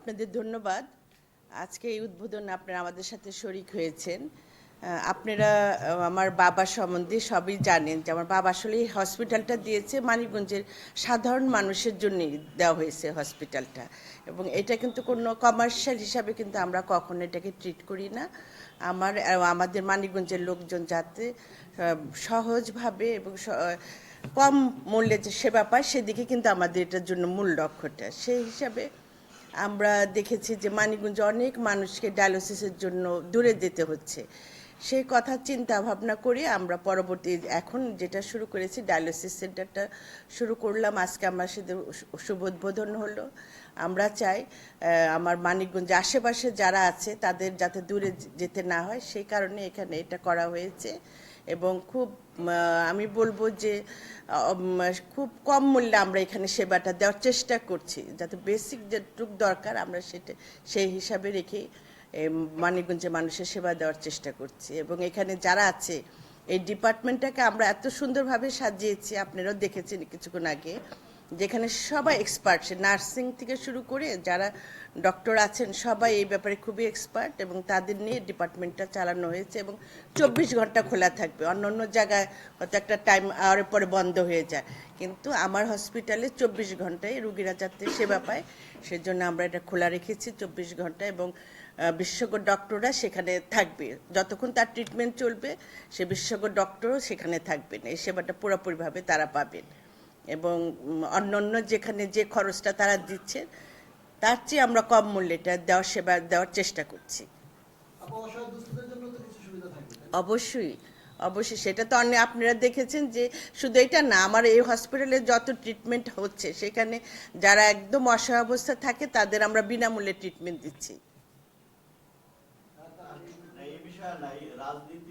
আপনাদের ধন্যবাদ। আজকে এই উদ্বোধনে আপনারা আমাদের সাথে শরিক হয়েছেন। আপনারা আমার বাবা সম্বন্ধে সবই জানেন যে আমার বাবা আসলে এই হসপিটালটা দিয়েছে মানিকগঞ্জের সাধারণ মানুষের জন্যই দেওয়া হয়েছে হসপিটালটা, এবং এটা কিন্তু কোনো কমার্শিয়াল হিসাবে কিন্তু আমরা কখনো এটাকে ট্রিট করি না। আমাদের মানিকগঞ্জের লোকজন যাতে সহজভাবে এবং কম মূল্যে যে সেবা পায় সেদিকে কিন্তু আমাদের এটার জন্য মূল লক্ষ্যটা। সেই হিসাবে আমরা দেখেছি যে মানিকগঞ্জে অনেক মানুষকে ডায়ালিসিসের জন্য দূরে যেতে হচ্ছে। সেই কথা চিন্তা ভাবনা করে আমরা পরবর্তী এখন যেটা শুরু করেছি ডায়ালিসিস সেন্টারটা শুরু করলাম। আজকে আমার সাথে শুভ উদ্বোধন হলো। আমরা চাই আমার মানিকগঞ্জে আশেপাশে যারা আছে তাদের যাতে দূরে যেতে না হয়, সেই কারণে এখানে এটা করা হয়েছে। এবং খুব আমি বলবো যে খুব কম মূল্যে আমরা এখানে সেবাটা দেওয়ার চেষ্টা করছি, যাতে বেসিক যেটুকু দরকার আমরা সেই হিসাবে রেখে মানিকগঞ্জে মানুষের সেবা দেওয়ার চেষ্টা করছি। এবং এখানে যারা আছে এই ডিপার্টমেন্টটাকে আমরা এত সুন্দরভাবে সাজিয়েছি, আপনারাও দেখেছেন কিছুক্ষণ আগে, যেখানে সবাই এক্সপার্ট, নার্সিং থেকে শুরু করে যারা ডক্টর আছেন সবাই এই ব্যাপারে খুবই এক্সপার্ট, এবং তাদের নিয়ে ডিপার্টমেন্টটা চালানো হয়েছে। এবং 24 ঘন্টা খোলা থাকবে। অন্য অন্য জায়গায় হয়তো একটা টাইম আওয়ারের পরে বন্ধ হয়ে যায়, কিন্তু আমার হসপিটালে 24 ঘন্টায় রুগীরা যাতে সেবা পায় সেজন্য আমরা এটা খোলা রেখেছি 24 ঘন্টা। এবং বিশেষজ্ঞ ডক্টররা সেখানে থাকবে যতক্ষণ তার ট্রিটমেন্ট চলবে, সে বিশেষজ্ঞ ডক্টরও সেখানে থাকবেন, এই সেবাটা পুরোপুরিভাবে তারা পাবেন। এবং অন্যান্য যেখানে যে খরচটা তারা দিচ্ছে তার চেয়ে আমরা কম মূল্যে এটা সেবা দেওয়ার চেষ্টা করছি। অবশ্যই অবশ্যই, সেটা তো আপনারা দেখেছেন যে শুধু এটা না, আমার এই হসপিটালে যত ট্রিটমেন্ট হচ্ছে সেখানে যারা একদম অসহায় অবস্থা থাকে তাদের আমরা বিনামূল্যে ট্রিটমেন্ট দিচ্ছি। এই বিষয়ে নাই রাজনীতি